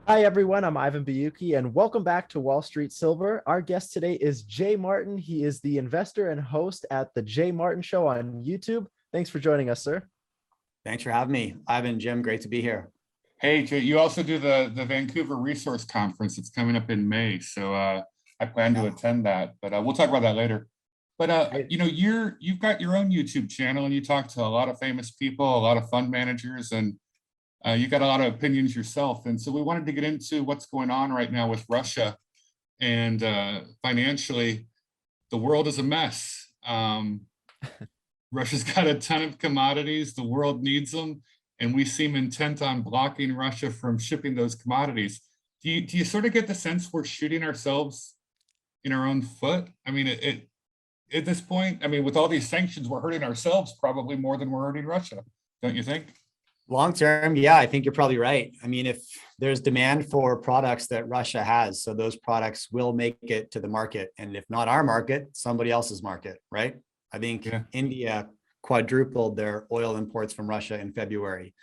Hi, everyone. I'm Ivan Bayuki, and welcome back to Wall Street Silver. Our guest today is Jay Martin. He is the investor and host at the Jay Martin Show on YouTube. Thanks for joining us, sir. Thanks for having me. Ivan, Jim, great to be here. Hey, Jay, you also do the Vancouver Resource Conference. It's coming up in May, so I plan to attend that, but we'll talk about that later. But you've got your own YouTube channel, and you talk to a lot of famous people, a lot of fund managers, and you got a lot of opinions yourself. And so we wanted to get into what's going on right now with Russia, and financially, the world is a mess. Russia's got a ton of commodities. The world needs them. And we seem intent on blocking Russia from shipping those commodities. Do you sort of get the sense we're shooting ourselves in our own foot? I mean, at this point, I mean, with all these sanctions, we're hurting ourselves probably more than we're hurting Russia, don't you think? Long term, yeah, I think you're probably right. I mean, if there's demand for products that Russia has, so those products will make it to the market. And if not our market, somebody else's market, right? I think India quadrupled their oil imports from Russia in February.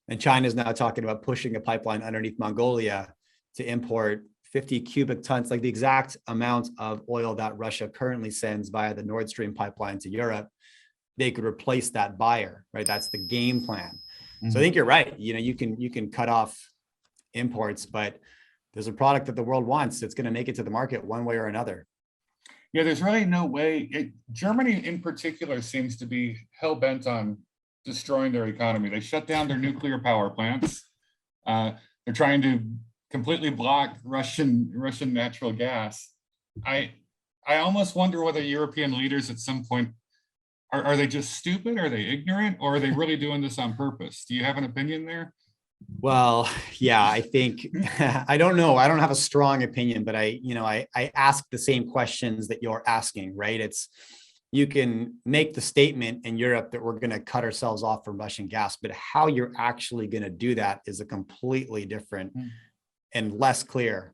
And China is now talking about pushing a pipeline underneath Mongolia to import 50 cubic tons, like the exact amount of oil that Russia currently sends via the Nord Stream pipeline to Europe. They could replace that buyer, right? That's the game plan. Mm-hmm. So I think you're right. You know, you can cut off imports, but there's a product that the world wants. It's going to make it to the market one way or another. Yeah, there's really no way. Germany in particular seems to be hell-bent on destroying their economy. They shut down their nuclear power plants. They're trying to completely block Russian natural gas. I almost wonder whether European leaders at some point, are they just stupid? Are they ignorant? Or are they really doing this on purpose? Do you have an opinion there? Well, yeah, I think, I don't know. I don't have a strong opinion, but I ask the same questions that you're asking, right? You can make the statement in Europe that we're going to cut ourselves off from Russian gas, but how you're actually going to do that is a completely different and less clear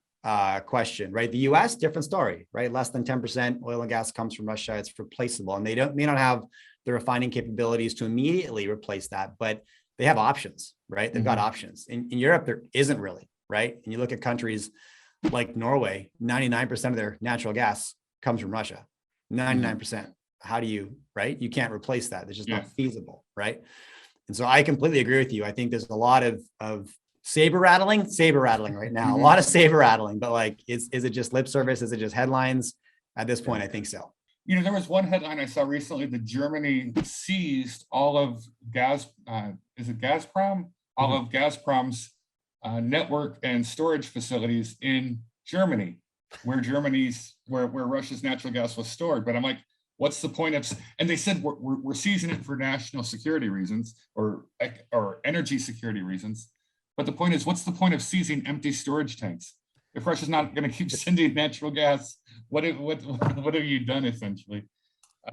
question, right? The US, different story, right? Less than 10% oil and gas comes from Russia. It's replaceable, and may not have the refining capabilities to immediately replace that, but they have options, right? They've got options. In Europe, there isn't really, right? And you look at countries like Norway, 99% of their natural gas comes from Russia, 99%. How do you, right? You can't replace that. It's just not feasible, right? And so I completely agree with you. I think there's a lot of saber rattling right now, a lot of saber rattling, but like, is it just lip service? Is it just headlines? At this point, I think so. You know, there was one headline I saw recently that Germany seized all of is it Gazprom? All of Gazprom's network and storage facilities in Germany, where Russia's natural gas was stored. But I'm like, what's the point of? And they said we're seizing it for national security reasons or energy security reasons. But the point is, what's the point of seizing empty storage tanks? If Russia's not going to keep sending natural gas, what have you done essentially?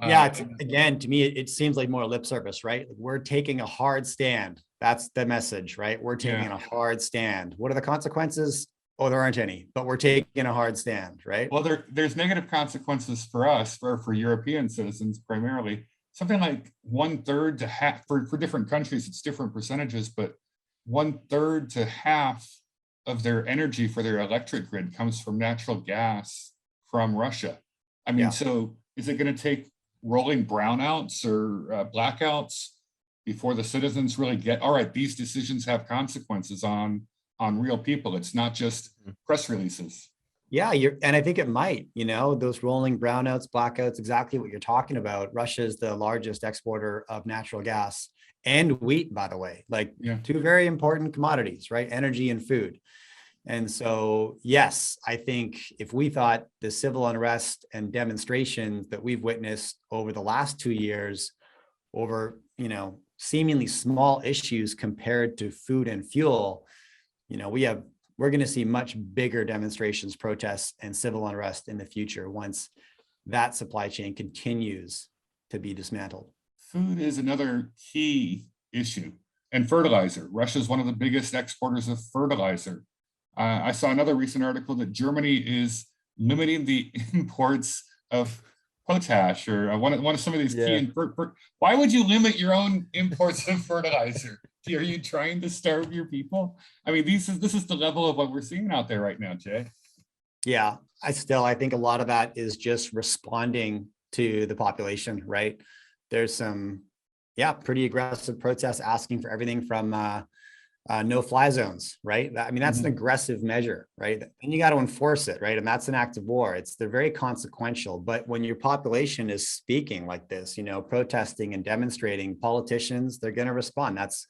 Again, to me, it seems like more lip service, right? We're taking a hard stand. That's the message, right? We're taking a hard stand. What are the consequences? Oh, there aren't any, but we're taking a hard stand, right? Well, there's negative consequences for us, for European citizens primarily. Something like 1/3 to half for different countries, it's different percentages, but 1/3 to half of their energy for their electric grid comes from natural gas from Russia. I mean, so is it going to take rolling brownouts or blackouts before the citizens really get, all right, these decisions have consequences on real people? It's not just press releases. Yeah, and I think it might, those rolling brownouts, blackouts, exactly what you're talking about. Russia is the largest exporter of natural gas and wheat, by the way, two very important commodities, right? Energy and food. And so, yes, I think if we thought the civil unrest and demonstrations that we've witnessed over the last 2 years over, seemingly small issues compared to food and fuel, we're going to see much bigger demonstrations, protests, and civil unrest in the future once that supply chain continues to be dismantled. Food is another key issue, and fertilizer. Russia is one of the biggest exporters of fertilizer. I saw another recent article that Germany is limiting the imports of potash, or one of some of these key. Why would you limit your own imports of fertilizer? Are you trying to starve your people? I mean, this is the level of what we're seeing out there right now, Jay. Yeah, I think a lot of that is just responding to the population, right? There's some, pretty aggressive protests asking for everything from no-fly zones, right? I mean, that's an aggressive measure, right? And you got to enforce it, right? And that's an act of war. They're very consequential. But when your population is speaking like this, protesting and demonstrating, politicians, they're going to respond. That's,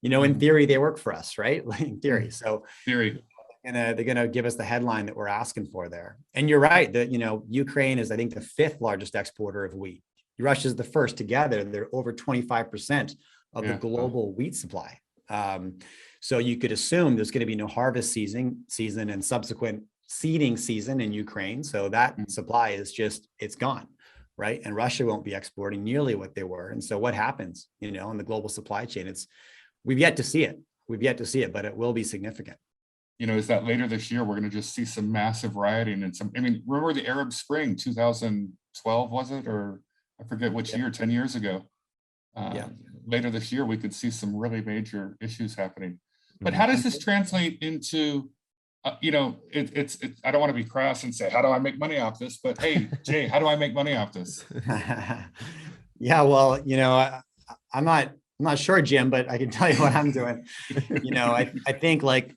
in theory, they work for us, right? In theory. So theory. And they're going to give us the headline that we're asking for there. And you're right that, Ukraine is, I think, the 5th largest exporter of wheat. Russia's the first. Together, they're over 25% of the global wheat supply. So you could assume there's going to be no harvest season and subsequent seeding season in Ukraine. So that supply is it's gone, right? And Russia won't be exporting nearly what they were. And so what happens, in the global supply chain? We've yet to see it. But it will be significant. Is that later this year, we're going to just see some massive rioting and remember the Arab Spring, 2012, was it? Or I forget which year, 10 years ago. Later this year, we could see some really major issues happening. But how does this translate into, I don't want to be crass and say, how do I make money off this? But hey, Jay, how do I make money off this? Yeah, well, I'm not sure, Jim, but I can tell you what I'm doing. I think like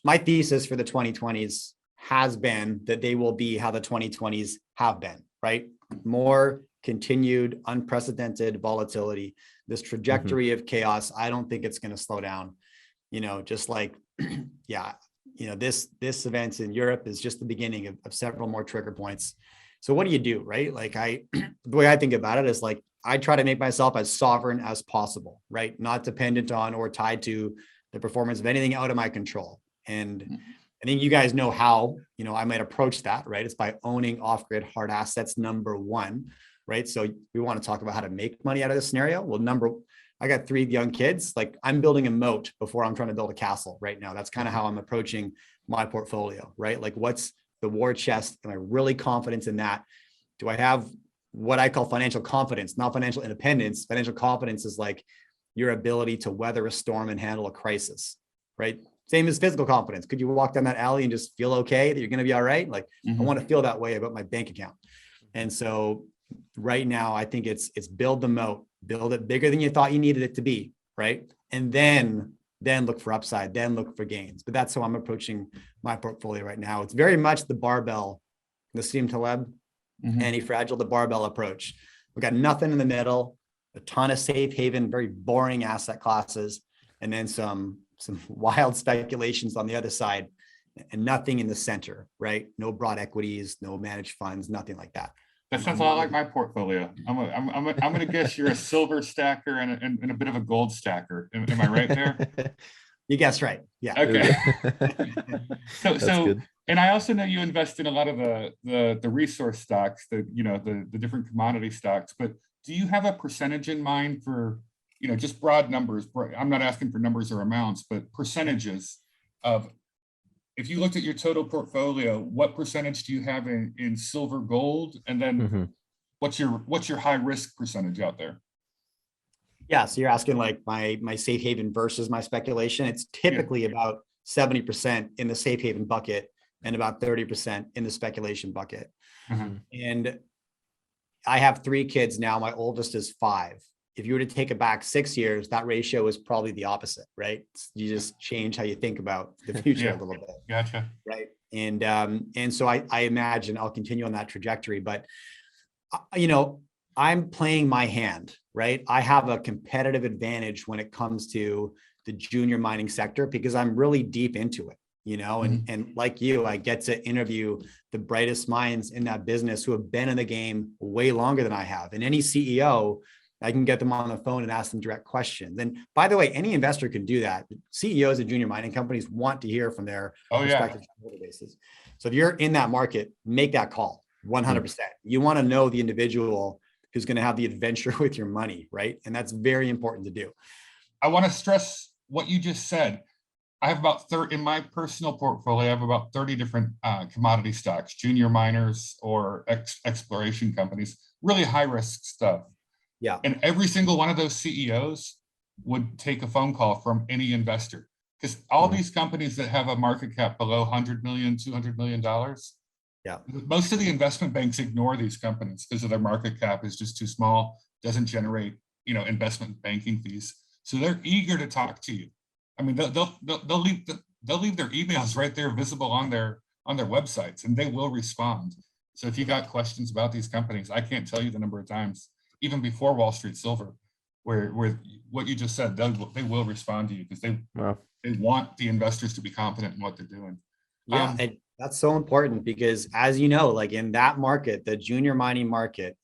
my thesis for the 2020s has been that they will be how the 2020s have been, right? More continued unprecedented volatility, this trajectory of chaos. I don't think it's going to slow down, just like, this event in Europe is just the beginning of several more trigger points. So what do you do, right? Like the way I think about it is like, I try to make myself as sovereign as possible, right? Not dependent on or tied to the performance of anything out of my control. And I think you guys know how, I might approach that, right? It's by owning off-grid hard assets, number one, right? So we want to talk about how to make money out of this scenario. Well, I got 3 young kids. Like I'm building a moat before I'm trying to build a castle right now. That's kind of how I'm approaching my portfolio, right? Like what's the war chest? Am I really confident in that? Do I have what I call financial confidence, not financial independence? Financial confidence is like your ability to weather a storm and handle a crisis, right? Same as physical confidence. Could you walk down that alley and just feel okay that you're going to be all right? Like I want to feel that way about my bank account. And so right now, I think it's build the moat, build it bigger than you thought you needed it to be, right? And then look for upside, then look for gains. But that's how I'm approaching my portfolio right now. It's very much the barbell, Nassim Taleb, anti-fragile, the barbell approach. We've got nothing in the middle, a ton of safe haven, very boring asset classes, and then some wild speculations on the other side, and nothing in the center, right? No broad equities, no managed funds, nothing like that. That sounds a lot like my portfolio. I'm going to guess you're a silver stacker and a bit of a gold stacker. Am I right there? You guessed right. Yeah. Okay. So good. And I also know you invest in a lot of the resource stocks, the different commodity stocks. But do you have a percentage in mind for just broad numbers? I'm not asking for numbers or amounts, but percentages of. If you looked at your total portfolio, what percentage do you have in silver, gold, and then what's your high risk percentage out there? Yeah, so you're asking like my safe haven versus my speculation. It's typically about 70% in the safe haven bucket and about 30% in the speculation bucket. And I have 3 kids now. My oldest is 5. If you were to take it back 6 years, that ratio is probably the opposite, right? You just change how you think about the future a little bit. Gotcha. Right. And so I imagine I'll continue on that trajectory, but I'm playing my hand, right? I have a competitive advantage when it comes to the junior mining sector because I'm really deep into it, and like you, I get to interview the brightest minds in that business who have been in the game way longer than I have. And any CEO, I can get them on the phone and ask them direct questions. And by the way, any investor can do that. CEOs of junior mining companies want to hear from their respective bases. So if you're in that market, make that call 100%. You want to know the individual who's going to have the adventure with your money, right? And that's very important to do. I want to stress what you just said. I have about 30 in my personal portfolio. I have about 30 different commodity stocks, junior miners or exploration companies, really high risk stuff. Yeah. And every single one of those CEOs would take a phone call from any investor. Because all these companies that have a market cap below $100 million, $200 million, Yeah. most of the investment banks ignore these companies because of their market cap is just too small, doesn't generate, investment banking fees. So they're eager to talk to you. I mean, they'll leave their emails right there visible on their websites, and they will respond. So if you got questions about these companies, I can't tell you the number of times, even before Wall Street Silver, where what you just said, they will respond to you because they want the investors to be confident in what they're doing. Yeah, and that's so important because, as you know, like in that market, the junior mining market,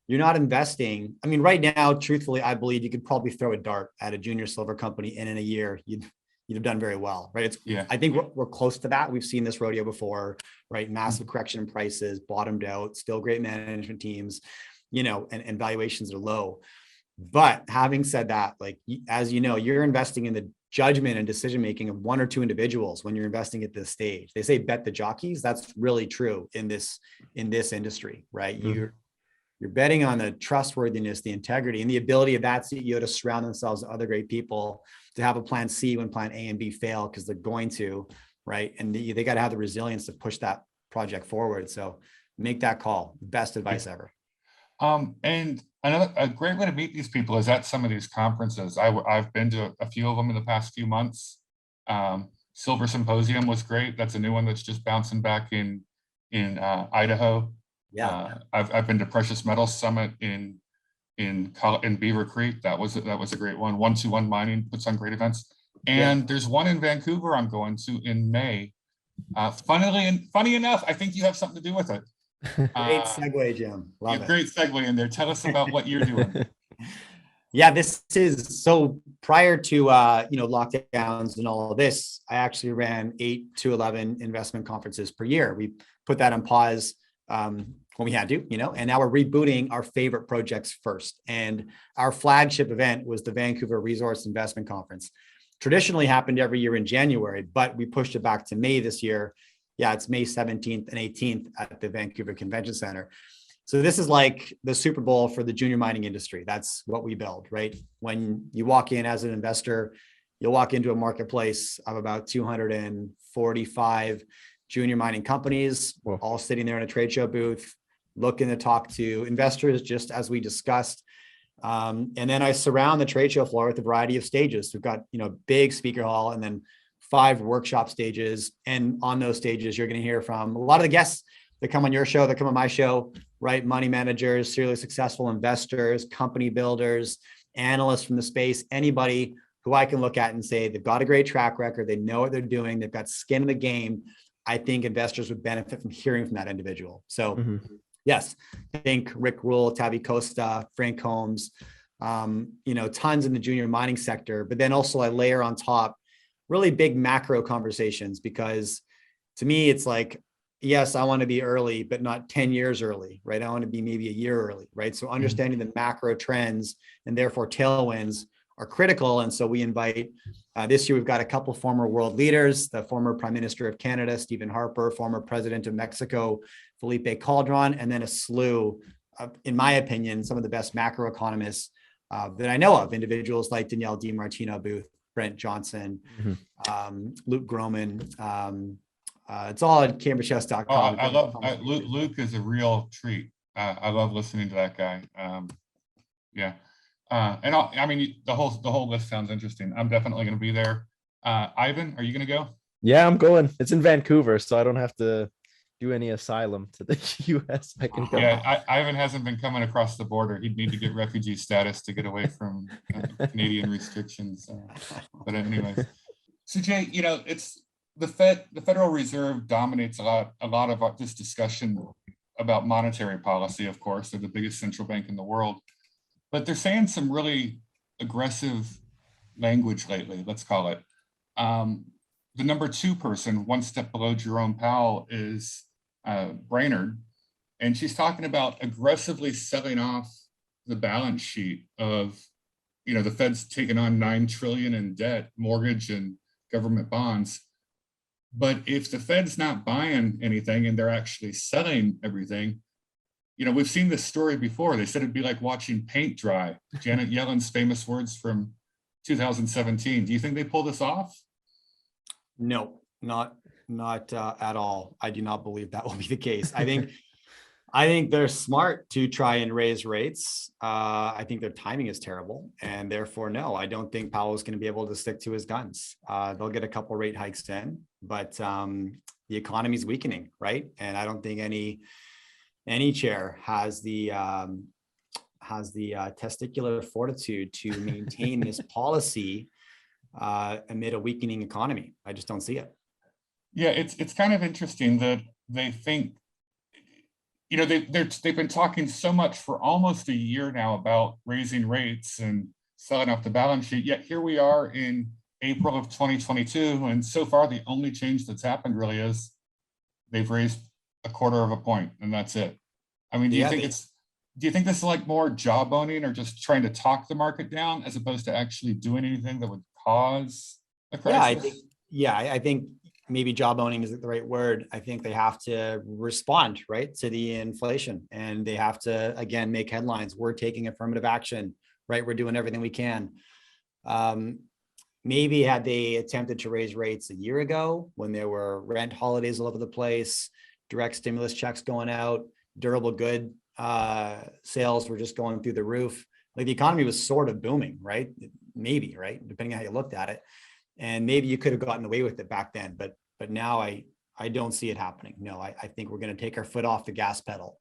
you're not investing. I mean, right now, truthfully, I believe you could probably throw a dart at a junior silver company, and in a year, you'd have done very well, right? I think we're close to that. We've seen this rodeo before, right? Massive correction in prices, bottomed out, still great management teams, and valuations are low. But having said that, like, as you know, you're investing in the judgment and decision-making of one or two individuals when you're investing at this stage. They say bet the jockeys. That's really true in this industry, right? You're betting on the trustworthiness, the integrity, and the ability of that CEO to surround themselves with other great people, to have a plan C when plan A and B fail, because they're going to, right? And they got to have the resilience to push that project forward. So make that call. Best advice ever. And a great way to meet these people is at some of these conferences. I've been to a few of them in the past few months. Silver Symposium was great. That's a new one that's just bouncing back in Idaho. Yeah. I've been to Precious Metals Summit in Beaver Creek. That was a great one. 121 Mining puts on great events. And there's one in Vancouver I'm going to in May. Funny enough, I think you have something to do with it. Great segue, Jim. Love it. Great segue in there. Tell us about what you're doing. Yeah, this is so prior to lockdowns and all of this, I actually ran 8 to 11 investment conferences per year. We put that on pause when we had to, and now we're rebooting our favorite projects first. And our flagship event was the Vancouver Resource Investment Conference. Traditionally happened every year in January, but we pushed it back to May this year. Yeah, it's May 17th and 18th at the Vancouver Convention Center. So this is like the Super Bowl for the junior mining industry. That's what we build, right? When you walk in as an investor, you'll walk into a marketplace of about 245 junior mining companies, all sitting there in a trade show booth, looking to talk to investors, just as we discussed. And then I surround the trade show floor with a variety of stages. We've got, big speaker hall and then 5 workshop stages. And on those stages, you're going to hear from a lot of the guests that come on your show, that come on my show, right? Money managers, serially successful investors, company builders, analysts from the space, anybody who I can look at and say, they've got a great track record. They know what they're doing. They've got skin in the game. I think investors would benefit from hearing from that individual. So yes, I think Rick Rule, Tavi Costa, Frank Holmes, tons in the junior mining sector, but then also I layer on top really big macro conversations, because to me, it's like, yes, I want to be early, but not 10 years early, right? I want to be maybe a year early, right? So understanding the macro trends and therefore tailwinds are critical. And so we invite, this year, we've got a couple former world leaders, the former Prime Minister of Canada, Stephen Harper, former President of Mexico, Felipe Calderon, and then a slew of, in my opinion, some of the best macroeconomists that I know of, individuals like Danielle DiMartino Booth, Brent Johnson, Luke Groman. It's all at CambridgeHouse.com. Oh, I love Luke is a real treat. I love listening to that guy. And the whole list sounds interesting. I'm definitely going to be there. Ivan, are you going to go? Yeah, I'm going. It's in Vancouver, so I don't have to do any asylum to the US. I can go. Yeah, Ivan hasn't been coming across the border. He'd need to get refugee status to get away from Canadian restrictions. But anyways, so Jay, it's the Federal Reserve dominates a lot of this discussion about monetary policy. Of course, they're the biggest central bank in the world, but they're saying some really aggressive language lately. Let's call it. The number 2 person, one step below Jerome Powell, is Brainerd, and she's talking about aggressively selling off the balance sheet of, the Fed's taken on $9 trillion in debt, mortgage and government bonds. But if the Fed's not buying anything and they're actually selling everything, we've seen this story before. They said it'd be like watching paint dry. Janet Yellen's famous words from 2017. Do you think they pull this off? No, not at all. I do not believe that will be the case. I think they're smart to try and raise rates. I think their timing is terrible, and therefore, no, I don't think Powell is going to be able to stick to his guns. They'll get a couple rate hikes in, but the economy is weakening, right? And I don't think any chair has the testicular fortitude to maintain this policy amid a weakening economy. I just don't see it. Yeah, it's kind of interesting that they think, they've been talking so much for almost a year now about raising rates and selling off the balance sheet. Yet here we are in April of 2022, and so far the only change that's happened really is they've raised a quarter of a point, and that's it. I mean, do you think this is like more jawboning or just trying to talk the market down as opposed to actually doing anything that would cause a crisis? I think maybe jawboning isn't the right word. I think they have to respond, right, to the inflation, and they have to, again, make headlines. We're taking affirmative action, right? We're doing everything we can. Maybe had they attempted to raise rates a year ago when there were rent holidays all over the place, direct stimulus checks going out, durable good sales were just going through the roof. Like the economy was sort of booming, right? Maybe, right? Depending on how you looked at it. And maybe you could have gotten away with it back then, but now I don't see it happening. No, I think we're going to take our foot off the gas pedal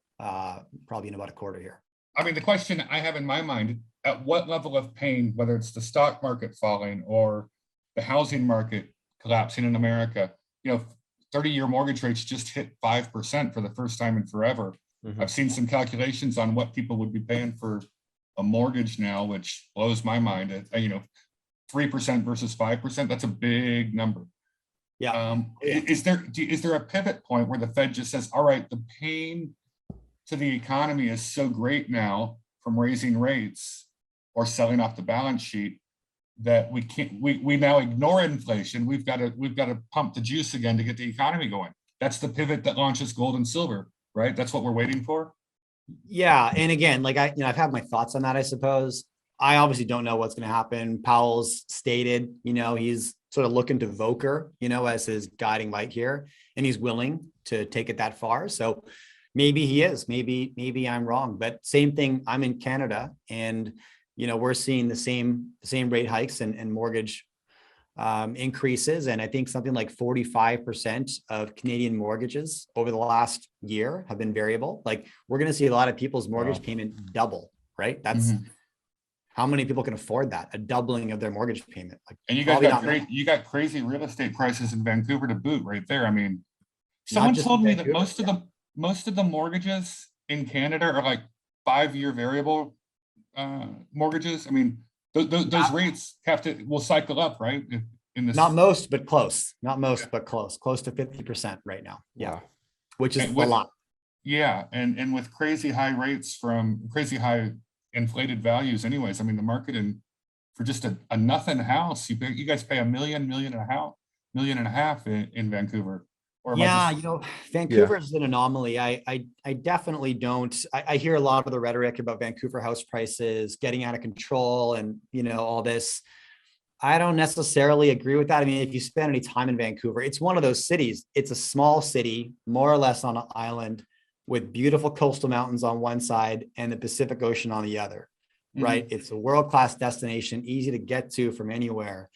probably in about a quarter here. I mean, the question I have in my mind, at what level of pain, whether it's the stock market falling or the housing market collapsing in America, 30-year mortgage rates just hit 5% for the first time in forever. Mm-hmm. I've seen some calculations on what people would be paying for a mortgage now, which blows my mind. 3% versus 5%, that's a big number. Yeah. Is there a pivot point where the Fed just says, all right, the pain to the economy is so great now from raising rates or selling off the balance sheet that we now ignore inflation. We've got to pump the juice again to get the economy going. That's the pivot that launches gold and silver, right? That's what we're waiting for. Yeah. And again, like I've had my thoughts on that, I suppose. I obviously don't know what's going to happen. Powell's stated, he's sort of looking to Volcker, as his guiding light here, and he's willing to take it that far. So maybe he is, maybe I'm wrong, but same thing. I'm in Canada, and we're seeing the same rate hikes and mortgage increases. And I think something like 45% of Canadian mortgages over the last year have been variable. Like we're going to see a lot of people's mortgage payment double, right? That's how many people can afford that? A doubling of their mortgage payment. Like, and you got crazy real estate prices in Vancouver to boot right there. I mean, someone told me that most of the mortgages in Canada are like 5-year variable mortgages. I mean, those rates will cycle up, right? In this, not most, but close. Not most, but close to 50% right now. Yeah, which is a lot. Yeah, and with crazy high rates from crazy high inflated values anyways. I mean, the market for just a nothing house, you guys pay $1 million, million and a half in Vancouver. Or yeah, Vancouver is an anomaly. I definitely don't. I hear a lot of the rhetoric about Vancouver house prices getting out of control and all this. I don't necessarily agree with that. I mean, if you spend any time in Vancouver, it's one of those cities. It's a small city, more or less on an island, with beautiful coastal mountains on one side and the Pacific Ocean on the other, right? It's a world-class destination, easy to get to from anywhere.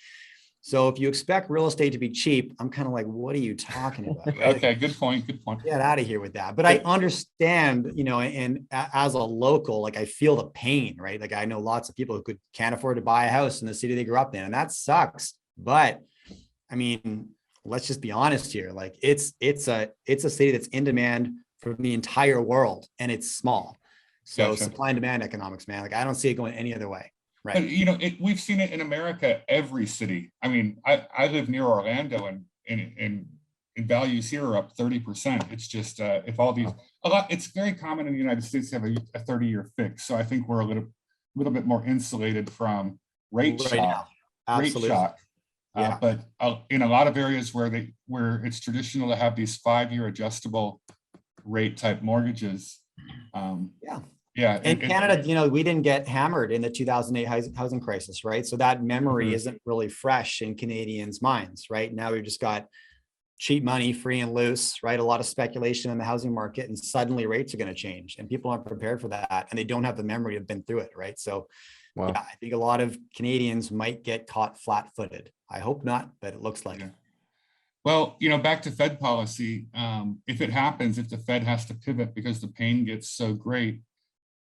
So if you expect real estate to be cheap, I'm kind of like, what are you talking about? Right? Okay, good point. Get out of here with that. But I understand, and as a local, like I feel the pain, right? Like I know lots of people who can't afford to buy a house in the city they grew up in, and that sucks. But I mean, let's just be honest here. Like it's a city that's in demand from the entire world, and it's small. So gotcha. Supply and demand economics, man. Like I don't see it going any other way. Right. But we've seen it in America, every city. I mean, I live near Orlando, and values here are up 30%. It's just it's very common in the United States to have a 30-year fix. So I think we're a little bit more insulated from rate shock. Absolutely. Rate shock. Yeah. But in a lot of areas where it's traditional to have these 5-year adjustable rate type mortgages, Yeah. In Canada, we didn't get hammered in the 2008 housing crisis, right? So that memory isn't really fresh in Canadians' minds, right? Now we've just got cheap money, free and loose, right? A lot of speculation in the housing market, and suddenly rates are going to change, and people aren't prepared for that, and they don't have the memory to have been through it, right? So, Wow. yeah, I think a lot of Canadians might get caught flat-footed. I hope not, but it looks like it. Well, back to Fed policy. If it happens, if the Fed has to pivot because the pain gets so great,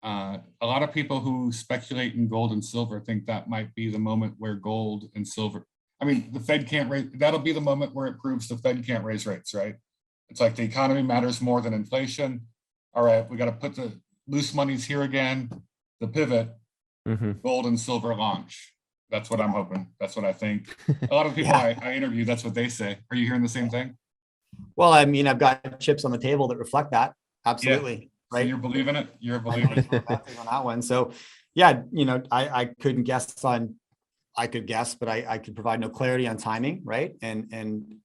a lot of people who speculate in gold and silver think that might be the moment where gold and silver, the Fed can't raise, that'll be the moment where it proves the Fed can't raise rates, right? It's like the economy matters more than inflation. All right, we got to put the loose monies here again, the pivot, gold and silver launch. That's what I'm hoping. That's what I think. A lot of people I interview, that's what they say. Are you hearing the same thing? Well, I've got chips on the table that reflect that. Absolutely. Yeah. Right. So you're believing it? You're a believer on that one. So yeah, I couldn't guess on, I could guess, but I could provide no clarity on timing. Right.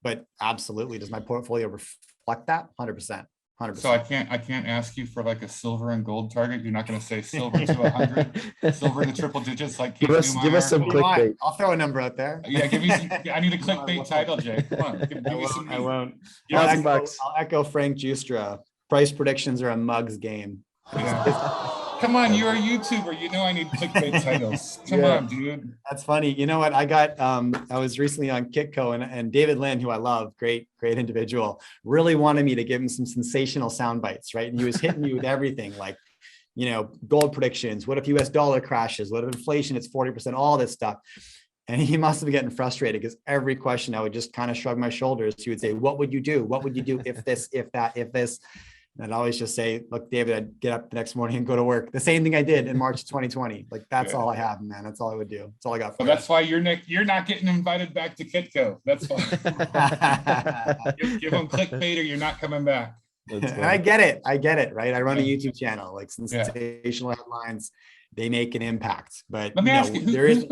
But absolutely. Does my portfolio reflect that? 100%. 100%. So I can't ask you for like a silver and gold target. You're not going to say silver to 100, silver to triple digits. Like give us some clickbait. I'll throw a number out there. Yeah, give me some. I need a clickbait title, Jay. Come on, give me some. I won't. I'll echo Frank Justra. Price predictions are a mug's game. Yeah. Come on, you're a YouTuber. I need clickbait titles. Come on, dude. That's funny. You know what? I was recently on Kitco, and David Lynn, who I love, great individual, really wanted me to give him some sensational sound bites, right? And he was hitting me with everything like, gold predictions. What if US dollar crashes? What if inflation is 40%? All this stuff. And he must have been getting frustrated because every question I would just kind of shrug my shoulders. He would say, what would you do? What would you do if this, if that, if this? And I'd always just say, look, David, I'd get up the next morning and go to work. The same thing I did in March 2020. Like, that's all I have, man. That's all I would do. That's all I got. Well, that's why you're not getting invited back to Kitco. That's why. Give them clickbait or you're not coming back. And I get it, right? I run a YouTube channel, like sensational headlines. They make an impact. But let me ask you, who's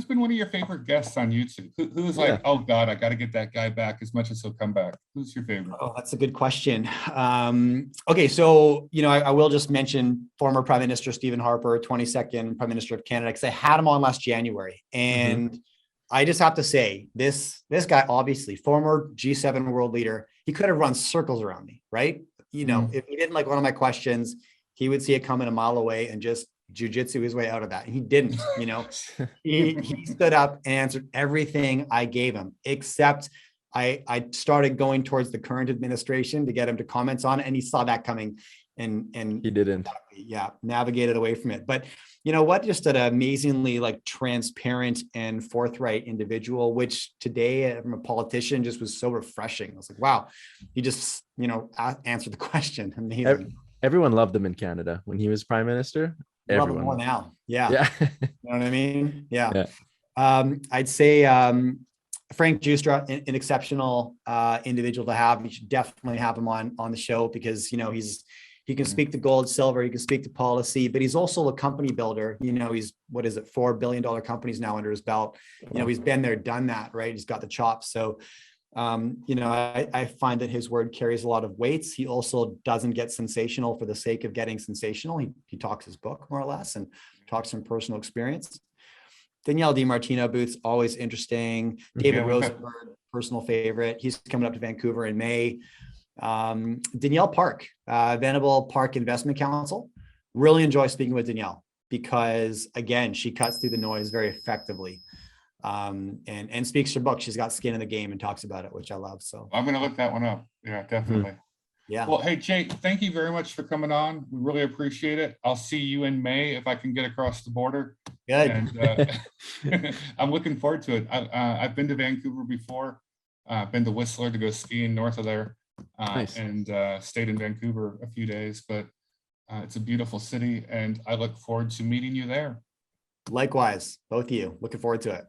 been one of your favorite guests on YouTube? Who's like, oh God, I got to get that guy back as much as he'll come back? Who's your favorite? Oh, that's a good question. Okay, so I will just mention former Prime Minister Stephen Harper, 22nd Prime Minister of Canada, because I had him on last January, and I just have to say, this guy, obviously former G7 world leader, he could have run circles around me, right? If he didn't like one of my questions, he would see it coming a mile away and just jujitsu his way out of that. And he didn't, he stood up and answered everything I gave him, except I started going towards the current administration to get him to comment on it. And he saw that coming and he didn't, navigated away from it. But you know what, just an amazingly transparent and forthright individual, which today from a politician just was so refreshing. I was like, wow, he just, answered the question. Amazing. Everyone loved him in Canada when he was prime minister. Love him more now. Yeah. You know what I mean? Yeah. I'd say Frank Justra, an exceptional individual to have. You should definitely have him on the show because he can speak to gold, silver, he can speak to policy, but he's also a company builder. He's $4 billion companies now under his belt. He's been there, done that, right? He's got the chops. So I find that his word carries a lot of weights. He also doesn't get sensational for the sake of getting sensational. He talks his book more or less and talks from personal experience. Danielle DiMartino Booth's always interesting. David Rosenberg, personal favorite. He's coming up to Vancouver in May. Danielle Park, Venable Park Investment Council. Really enjoy speaking with Danielle because again, she cuts through the noise very effectively. And speaks her book. She's got skin in the game and talks about it, which I love. So I'm going to look that one up. Yeah, definitely. Yeah. Well, hey, Jake, thank you very much for coming on. We really appreciate it. I'll see you in May if I can get across the border. Good. And I'm looking forward to it. I've been to Vancouver before. I've been to Whistler to go skiing north of there. Nice. And stayed in Vancouver a few days, but it's a beautiful city and I look forward to meeting you there. Likewise, both of you. Looking forward to it.